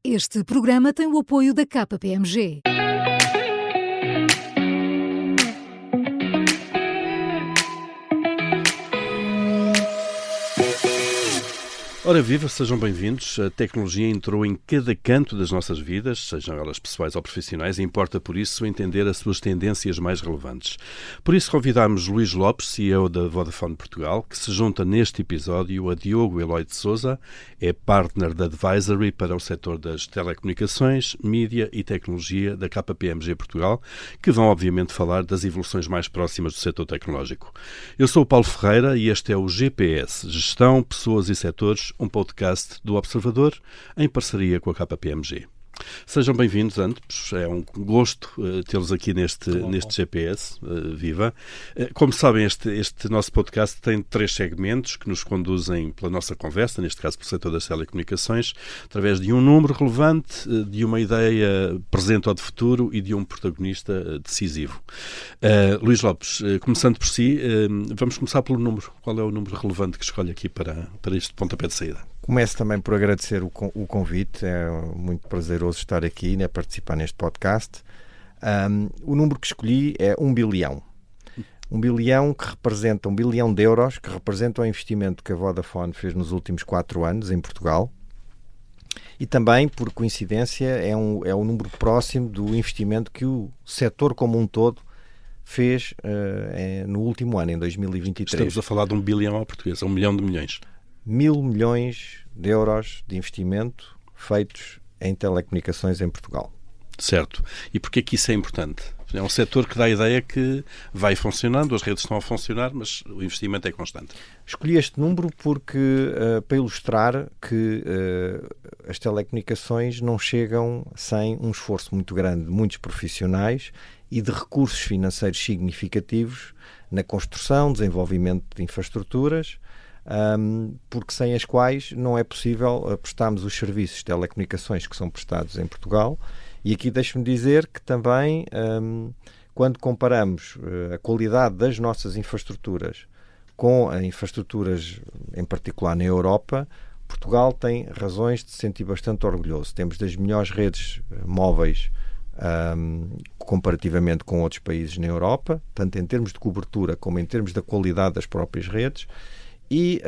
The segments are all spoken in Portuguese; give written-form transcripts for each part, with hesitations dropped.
Este programa tem o apoio da KPMG. Ora viva, sejam bem-vindos. A tecnologia entrou em cada canto das nossas vidas, sejam elas pessoais ou profissionais, e importa por isso entender as suas tendências mais relevantes. Por isso convidámos Luís Lopes, CEO da Vodafone Portugal, que se junta neste episódio a Diogo Eloy de Sousa, é Partner de Advisory para o setor das telecomunicações, mídia e tecnologia da KPMG Portugal, que vão obviamente falar das evoluções mais próximas do setor tecnológico. Eu sou o Paulo Ferreira e este é o GPS, Gestão, Pessoas e Setores, um podcast do Observador, em parceria com a KPMG. Sejam bem-vindos, ambos. É um gosto tê-los aqui neste GPS. Viva! Como sabem, este nosso podcast tem 3 segmentos que nos conduzem pela nossa conversa, neste caso pelo setor das telecomunicações, através de um número relevante, de uma ideia presente ou de futuro e de um protagonista decisivo. Luís Lopes, começando por si, vamos começar pelo número. Qual é o número relevante que escolhe aqui para este pontapé de saída? Começo também por agradecer o convite, é muito prazeroso estar aqui, participar neste podcast. O número que escolhi é 1 bilhão. 1 bilhão que representa 1 bilhão de euros, que representa o investimento que a Vodafone fez nos últimos 4 anos em Portugal. E também, por coincidência, é um número próximo do investimento que o setor como um todo fez no último ano, em 2023. Estamos a falar de 1 bilhão à portuguesa, 1 milhão de milhões. 1.000 milhões de euros de investimento feitos em telecomunicações em Portugal. Certo. E porquê que isso é importante? É um setor que dá a ideia que vai funcionando, as redes estão a funcionar, mas o investimento é constante. Escolhi este número porque, para ilustrar que as telecomunicações não chegam sem um esforço muito grande de muitos profissionais e de recursos financeiros significativos na construção, desenvolvimento de infraestruturas, porque sem as quais não é possível prestarmos os serviços de telecomunicações que são prestados em Portugal. E aqui deixo-me dizer que também, quando comparamos a qualidade das nossas infraestruturas com as infraestruturas, em particular na Europa, Portugal tem razões de se sentir bastante orgulhoso. Temos das melhores redes móveis comparativamente com outros países na Europa, tanto em termos de cobertura como em termos da qualidade das próprias redes. E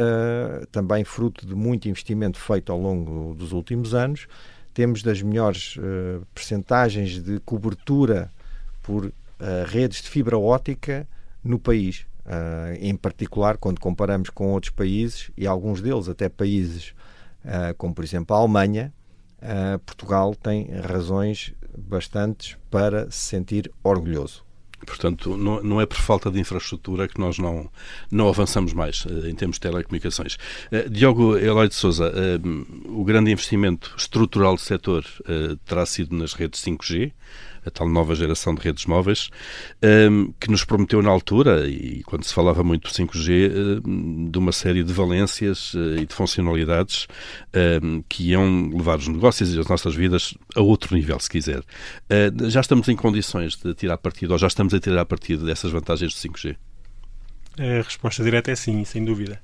também fruto de muito investimento feito ao longo dos últimos anos, temos das melhores percentagens de cobertura por redes de fibra óptica no país. Em particular, quando comparamos com outros países, e alguns deles até países como, por exemplo, a Alemanha, Portugal tem razões bastantes para se sentir orgulhoso. Portanto, não é por falta de infraestrutura que nós não avançamos mais em termos de telecomunicações. Diogo Eloy de Sousa, o grande investimento estrutural do setor terá sido nas redes 5G, a tal nova geração de redes móveis, que nos prometeu na altura, e quando se falava muito do 5G, de uma série de valências e de funcionalidades que iam levar os negócios e as nossas vidas a outro nível, se quiser. Já estamos em condições de tirar partido, ou já estamos a tirar partido dessas vantagens do 5G? A resposta direta é sim, sem dúvida.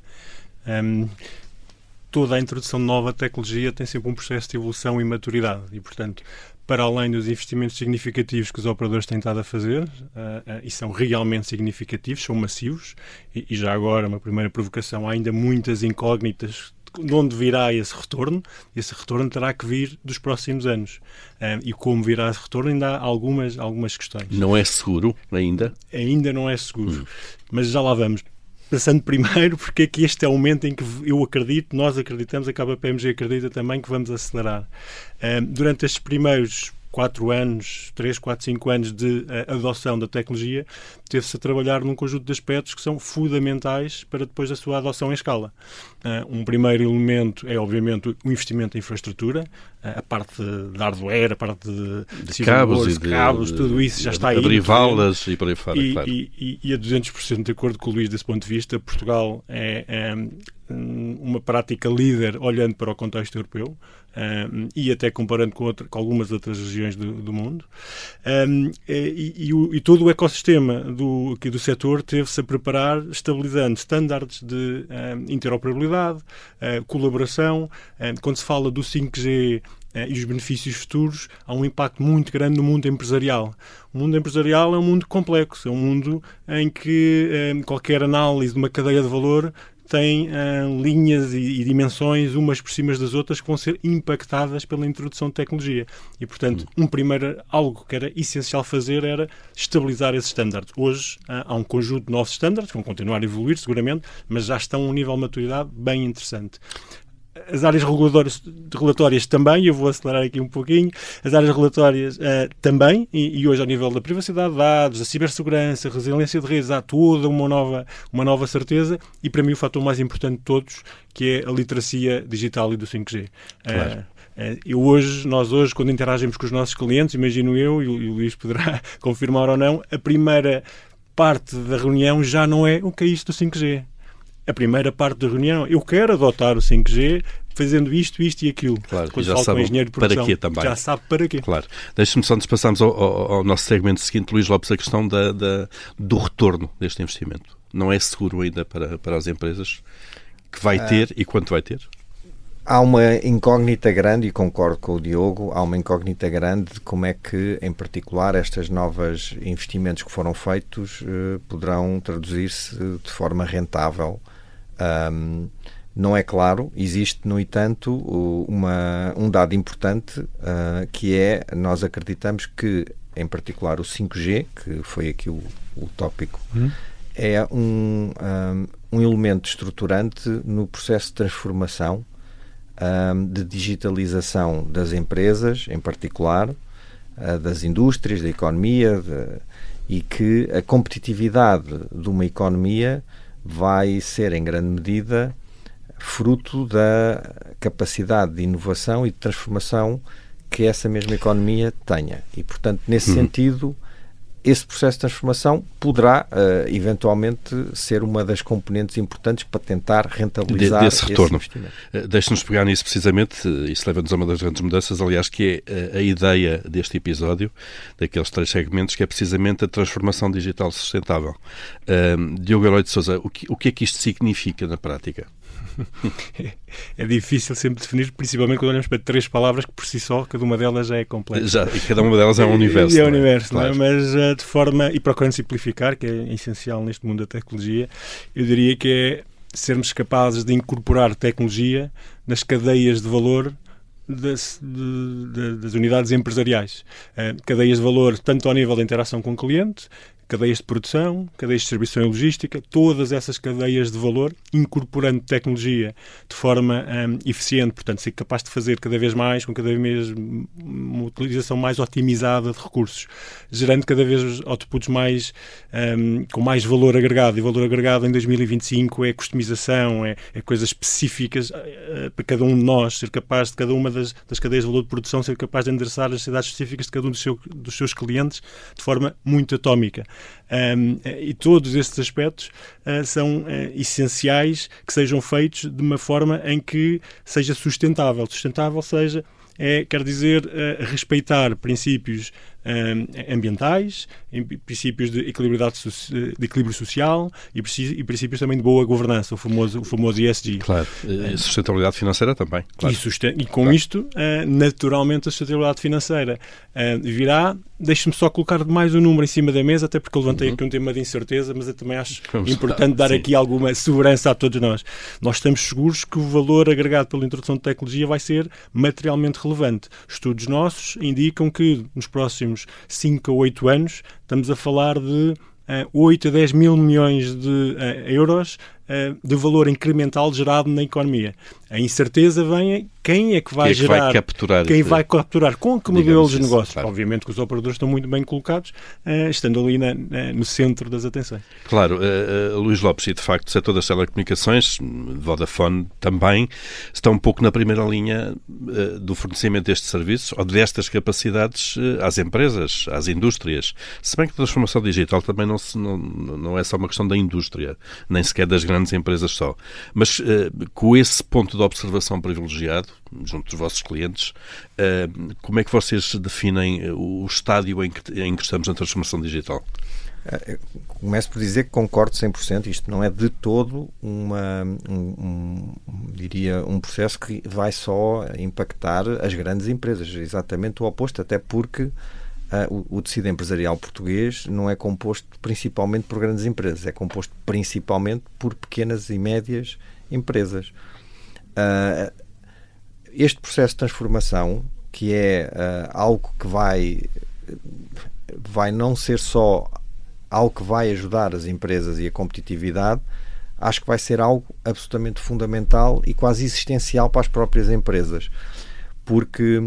Toda a introdução de nova tecnologia tem sempre um processo de evolução e maturidade e, portanto, para além dos investimentos significativos que os operadores têm estado a fazer, e são realmente significativos, são massivos, e já agora, uma primeira provocação, há ainda muitas incógnitas de onde virá esse retorno. Esse retorno terá que vir dos próximos anos. E como virá esse retorno, ainda há algumas questões. Não é seguro ainda? Ainda não é seguro, mas já lá vamos. Pensando primeiro, porque é que este é o momento em que eu acredito, nós acreditamos, a KPMG acredita também que vamos acelerar. Durante estes primeiros 4 anos, 3, 4, 5 anos de adoção da tecnologia, teve-se a trabalhar num conjunto de aspectos que são fundamentais para depois a sua adoção em escala. Um primeiro elemento é, obviamente, o investimento em infraestrutura, a parte de hardware, a parte de cabos, tudo isso já está aí. Abrir valas e por aí fora, claro. E a 200% de acordo com o Luís desse ponto de vista, Portugal é uma prática líder olhando para o contexto europeu e até comparando com algumas outras regiões do mundo. E todo o ecossistema do setor teve-se a preparar, estabilizando estándares de interoperabilidade, colaboração. Quando se fala do 5G, e os benefícios futuros, há um impacto muito grande no mundo empresarial. O mundo empresarial é um mundo complexo, é um mundo em que qualquer análise de uma cadeia de valor tem linhas e dimensões umas por cima das outras que vão ser impactadas pela introdução de tecnologia. E, portanto, algo que era essencial fazer era estabilizar esses estándares. Hoje há um conjunto de novos estándares que vão continuar a evoluir, seguramente, mas já estão a um nível de maturidade bem interessante. As áreas regulatórias também, eu vou acelerar aqui um pouquinho, as áreas regulatórias também, e hoje ao nível da privacidade de dados, da cibersegurança, resiliência de redes, há toda uma nova certeza, e para mim o fator mais importante de todos, que é a literacia digital e do 5G. Claro. Nós hoje, quando interagimos com os nossos clientes, imagino eu, e o Luís poderá confirmar ou não, a primeira parte da reunião já não é o que é isto do 5G. A primeira parte da reunião, eu quero adotar o 5G fazendo isto e aquilo. Claro, quando já falo sabe com o engenheiro de produção, para quê também. já sabe para quê. Claro. Deixe-me só, antes de passarmos ao nosso segmento seguinte, Luís Lopes, a questão do retorno deste investimento. Não é seguro ainda para as empresas que vai ter e quanto vai ter? Há uma incógnita grande, e concordo com o Diogo, há uma incógnita grande de como é que, em particular, estes novos investimentos que foram feitos poderão traduzir-se de forma rentável. Não é claro, existe, no entanto, um dado importante, que é, nós acreditamos que, em particular, o 5G, que foi aqui o tópico, é um elemento estruturante no processo de transformação, de digitalização das empresas, em particular, das indústrias, da economia, e que a competitividade de uma economia vai ser, em grande medida, fruto da capacidade de inovação e de transformação que essa mesma economia tenha. E, portanto, nesse sentido, esse processo de transformação poderá, eventualmente, ser uma das componentes importantes para tentar rentabilizar desse retorno. Esse investimento. Deixe-nos pegar nisso precisamente, isso leva-nos a uma das grandes mudanças, aliás, que é a ideia deste episódio, daqueles 3 segmentos, que é precisamente a transformação digital sustentável. Diogo Eloy de Sousa, o que é que isto significa na prática? É difícil sempre definir, principalmente quando olhamos para 3 palavras que por si só, cada uma delas já é complexa. E cada uma delas é um universo. É um universo, claro. Não é? Mas de forma, e procurando simplificar, que é essencial neste mundo da tecnologia, eu diria que é sermos capazes de incorporar tecnologia nas cadeias de valor das unidades empresariais. Cadeias de valor tanto ao nível da interação com o cliente, cadeias de produção, cadeias de distribuição e logística, todas essas cadeias de valor, incorporando tecnologia de forma eficiente, portanto, ser capaz de fazer cada vez mais, com cada vez uma utilização mais otimizada de recursos, gerando cada vez outputs mais, com mais valor agregado. E valor agregado em 2025 é customização, é coisas específicas para cada um de nós, ser capaz de cada uma das cadeias de valor de produção, ser capaz de endereçar as necessidades específicas de cada um dos seus clientes de forma muito atómica. E todos estes aspectos são essenciais que sejam feitos de uma forma em que seja sustentável. Sustentável quer dizer respeitar princípios ambientais, princípios de equilíbrio social e princípios também de boa governança, o famoso ESG. Claro, sustentabilidade financeira também. Claro. E com isto, naturalmente, a sustentabilidade financeira virá. Deixe-me só colocar mais um número em cima da mesa, até porque eu levantei aqui um tema de incerteza, mas eu também acho importante dar aqui alguma segurança a todos nós. Nós estamos seguros que o valor agregado pela introdução de tecnologia vai ser materialmente relevante. Estudos nossos indicam que nos próximos 5 a 8 anos estamos a falar de 8 a 10 mil milhões de euros de valor incremental gerado na economia. A incerteza vem quem é que vai gerar, vai capturar, com que modelos de negócio. Claro. Obviamente que os operadores estão muito bem colocados, estando ali no centro das atenções. Claro, Luís Lopes, e de facto o setor das telecomunicações, Vodafone também, está um pouco na primeira linha do fornecimento destes serviços ou destas capacidades às empresas, às indústrias. Se bem que a transformação digital também não é só uma questão da indústria, nem sequer das grandes grandes empresas só. Mas com esse ponto de observação privilegiado, junto dos vossos clientes, como é que vocês definem o estádio em que estamos na transformação digital? Começo por dizer que concordo 100%. Isto não é de todo diria, um processo que vai só impactar as grandes empresas. Exatamente o oposto, até porque o tecido empresarial português não é composto principalmente por grandes empresas, é composto principalmente por pequenas e médias empresas. Este processo de transformação, que é algo que vai não ser só algo que vai ajudar as empresas e a competitividade, acho que vai ser algo absolutamente fundamental e quase existencial para as próprias empresas, porque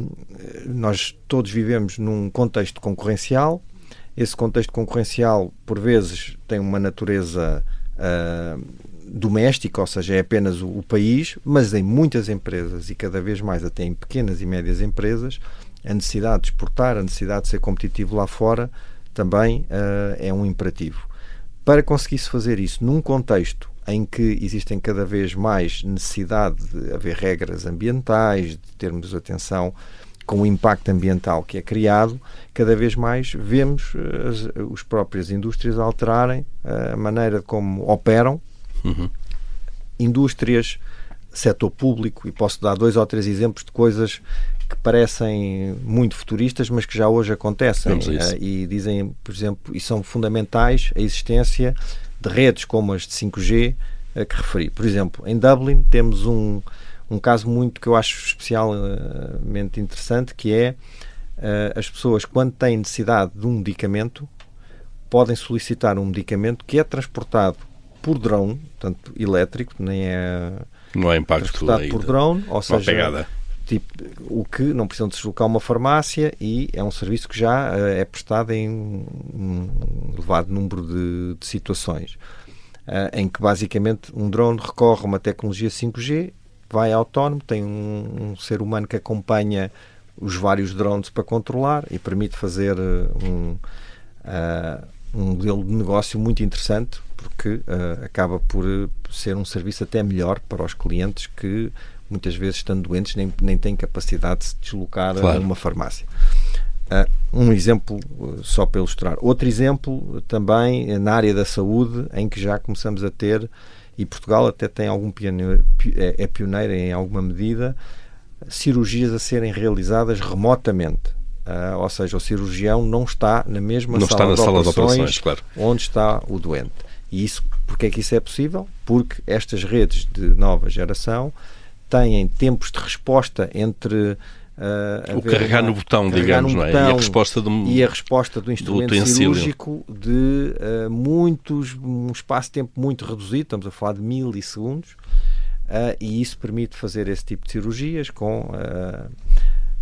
nós todos vivemos num contexto concorrencial. Esse contexto concorrencial, por vezes, tem uma natureza doméstica, ou seja, é apenas o país, mas em muitas empresas, e cada vez mais até em pequenas e médias empresas, a necessidade de exportar, a necessidade de ser competitivo lá fora, também é um imperativo. Para conseguir-se fazer isso num contexto em que existem cada vez mais necessidade de haver regras ambientais, de termos atenção com o impacto ambiental que é criado, cada vez mais vemos as próprias indústrias alterarem a maneira como operam. Indústrias, setor público, e posso dar 2 ou 3 exemplos de coisas que parecem muito futuristas, mas que já hoje acontecem, e dizem, por exemplo, e são fundamentais a existência de redes como as de 5G que referi. Por exemplo, em Dublin temos um caso muito que eu acho especialmente interessante, que é as pessoas, quando têm necessidade de um medicamento, podem solicitar um medicamento que é transportado por drone, portanto elétrico, não há impacto transportado aí por drone, ou seja, pegada. Tipo, o que não precisam de deslocar uma farmácia, e é um serviço que já é prestado em um elevado número de situações, em que basicamente um drone recorre a uma tecnologia 5G, vai autónomo, tem um ser humano que acompanha os vários drones para controlar e permite fazer um modelo de negócio muito interessante, porque acaba por ser um serviço até melhor para os clientes que muitas vezes, estando doentes, nem têm capacidade de se deslocar a uma farmácia. Um exemplo só para ilustrar. Outro exemplo também na área da saúde, em que já começamos a ter, e Portugal até tem é pioneiro em alguma medida, cirurgias a serem realizadas remotamente. Ou seja, o cirurgião não está na mesma sala de operações, claro, onde está o doente. E isso, porque é que isso é possível? Porque estas redes de nova geração têm tempos de resposta entre o carregar no botão, digamos, não é? E a resposta do instrumento cirúrgico de um espaço de tempo muito reduzido, estamos a falar de milissegundos, e isso permite fazer esse tipo de cirurgias com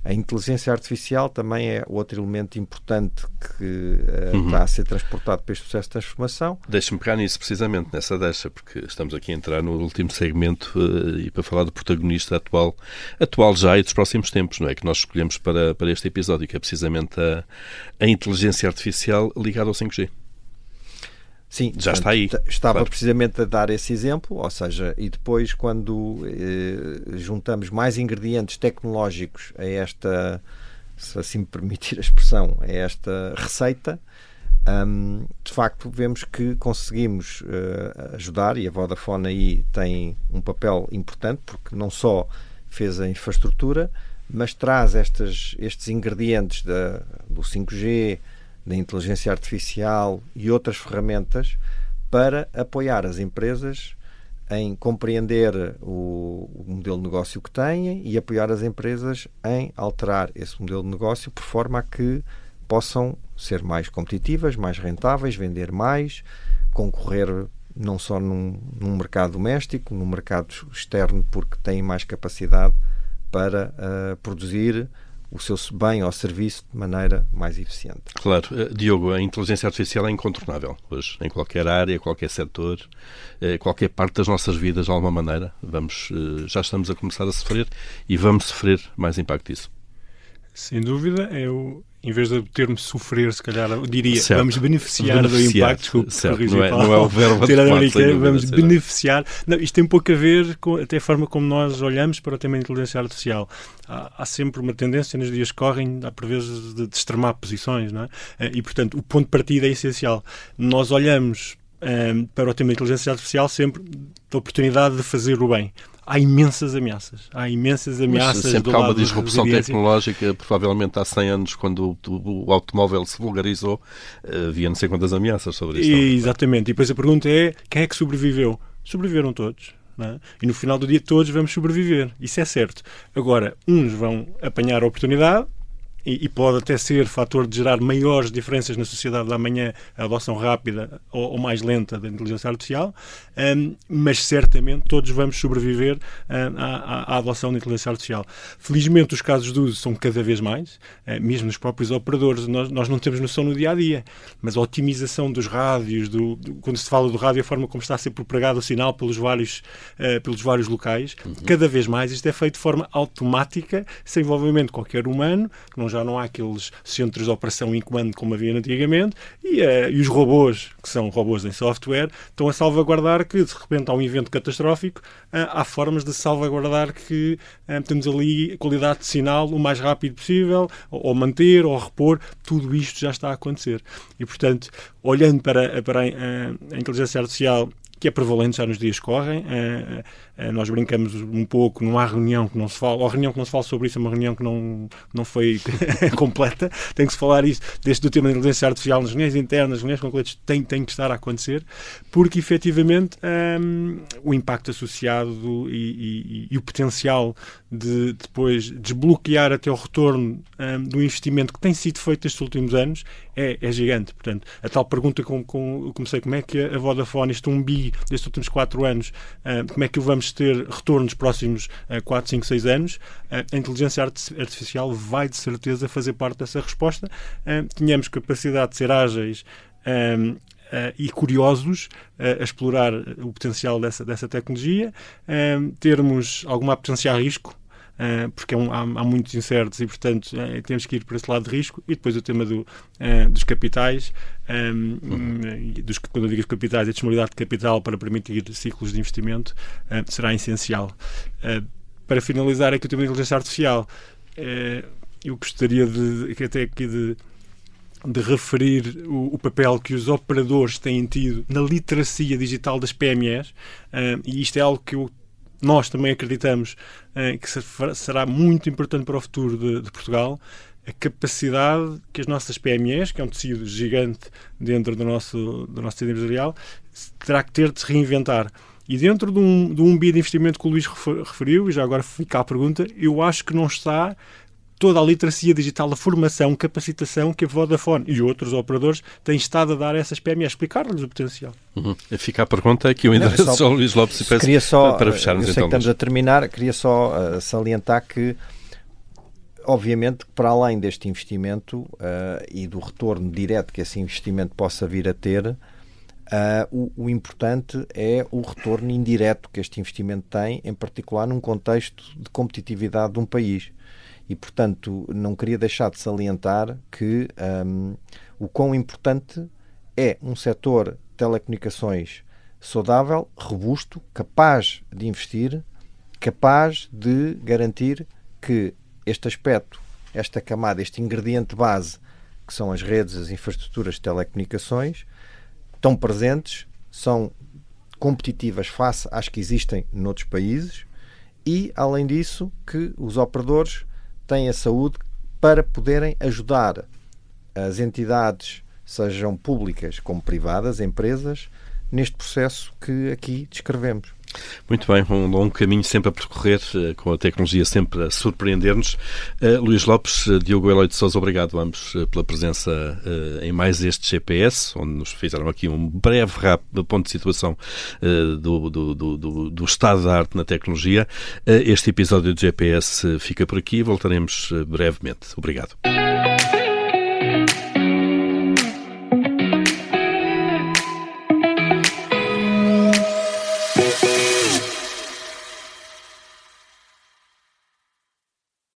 a inteligência artificial. Também é outro elemento importante que está a ser transportado para este processo de transformação. Deixa-me pegar nisso, precisamente, nessa deixa, porque estamos aqui a entrar no último segmento e para falar do protagonista atual já e dos próximos tempos, não é? Que nós escolhemos para este episódio, que é precisamente a inteligência artificial ligada ao 5G. Sim, já está aí. Estava claro. Precisamente a dar esse exemplo, ou seja, e depois quando juntamos mais ingredientes tecnológicos a esta, se assim me permitir a expressão, a esta receita, de facto vemos que conseguimos ajudar, e a Vodafone aí tem um papel importante, porque não só fez a infraestrutura, mas traz estes ingredientes do 5G, da inteligência artificial e outras ferramentas para apoiar as empresas em compreender o modelo de negócio que têm e apoiar as empresas em alterar esse modelo de negócio por forma a que possam ser mais competitivas, mais rentáveis, vender mais, concorrer não só num mercado doméstico, num mercado externo, porque têm mais capacidade para produzir o seu bem ou serviço de maneira mais eficiente. Claro. Diogo, a inteligência artificial é incontornável hoje, em qualquer área, qualquer setor, qualquer parte das nossas vidas, de alguma maneira. Já estamos a começar a sofrer e vamos sofrer mais impacto disso. Sem dúvida, em vez do termo sofrer, se calhar, eu diria, certo. vamos beneficiar do impacto. Desculpe, certo. corrigir, Não é o verbo adequado, vamos beneficiar. Não, isto tem pouco a ver com até a forma como nós olhamos para o tema da inteligência artificial. Há sempre uma tendência nos dias que correm, por vezes, de extremar posições, não é? E, portanto, o ponto de partida é essencial. Nós olhamos para o tema da inteligência artificial sempre da oportunidade de fazer o bem. Há imensas ameaças. Mas sempre que há uma disrupção tecnológica, provavelmente há 100 anos, quando o automóvel se vulgarizou, havia não sei quantas ameaças sobre isso. Exatamente. E depois a pergunta é, quem é que sobreviveu? Sobreviveram todos. Não é? E no final do dia todos vamos sobreviver. Isso é certo. Agora, uns vão apanhar a oportunidade, e pode até ser fator de gerar maiores diferenças na sociedade da amanhã, a adoção rápida ou mais lenta da inteligência artificial, mas certamente todos vamos sobreviver à adoção da inteligência artificial. Felizmente os casos de uso são cada vez mais, mesmo nos próprios operadores. Nós não temos noção no dia-a-dia, mas a otimização dos rádios, quando se fala do rádio, a forma como está a ser propagado o sinal pelos vários locais, cada vez mais isto é feito de forma automática, sem envolvimento de qualquer humano, que já não há aqueles centros de operação em comando como havia antigamente, e os robôs, que são robôs em software, estão a salvaguardar que, de repente, há um evento catastrófico, há formas de salvaguardar que temos ali a qualidade de sinal o mais rápido possível, ou manter, ou repor. Tudo isto já está a acontecer. E, portanto, olhando para a inteligência artificial, que é prevalente já nos dias que correm. Nós brincamos um pouco, não há reunião que não se fala, ou a reunião que não se fala sobre isso é uma reunião que não foi completa. Tem que se falar isso, desde o tema da inteligência artificial nas reuniões internas, nas reuniões com clientes, tem que estar a acontecer, porque efetivamente o impacto associado e o potencial de depois desbloquear até o retorno do investimento que tem sido feito estes últimos anos é gigante. Portanto, a tal pergunta como comecei, como é que a Vodafone, este 1 bi destes últimos 4 anos, como é que o vamos ter retorno nos próximos 4, 5, 6 anos, a inteligência artificial vai de certeza fazer parte dessa resposta. Tínhamos capacidade de ser ágeis e curiosos a explorar o potencial dessa tecnologia, termos alguma potencial risco, porque há muitos incertos e, portanto, temos que ir para esse lado de risco. E depois o tema dos capitais, quando eu digo capitais, a disponibilidade de capital para permitir ciclos de investimento será essencial. Para finalizar aqui o tema da inteligência artificial, eu gostaria de referir o papel que os operadores têm tido na literacia digital das PMEs, e isto é algo que nós também acreditamos que será muito importante para o futuro de Portugal. A capacidade que as nossas PMEs, que é um tecido gigante dentro do nosso tecido empresarial, terá que ter de se reinventar. E dentro de um bi de investimento que o Luís referiu, e já agora fica a pergunta, eu acho que não está toda a literacia digital, a formação, capacitação que a Vodafone e outros operadores têm estado a dar a essas PMEs, explicar-lhes o potencial. Fica a pergunta aqui, o endereço ao Luís Lopes, e peço para fecharmos. Eu sei que estamos a terminar, queria só salientar que, obviamente, para além deste investimento e do retorno direto que esse investimento possa vir a ter, o importante é o retorno indireto que este investimento tem, em particular num contexto de competitividade de um país. E, portanto, não queria deixar de salientar que o quão importante é um setor de telecomunicações saudável, robusto, capaz de investir, capaz de garantir que este aspecto, esta camada, este ingrediente base, que são as redes, as infraestruturas de telecomunicações, estão presentes, são competitivas face às que existem noutros países e, além disso, que os operadores têm a saúde para poderem ajudar as entidades, sejam públicas como privadas, empresas, neste processo que aqui descrevemos. Muito bem, um longo caminho sempre a percorrer, com a tecnologia sempre a surpreender-nos. Luís Lopes, Diogo Eloy de Sousa, obrigado a ambos pela presença em mais este GPS, onde nos fizeram aqui um breve, rápido ponto de situação do estado da arte na tecnologia. Este episódio de GPS fica por aqui, voltaremos brevemente. Obrigado.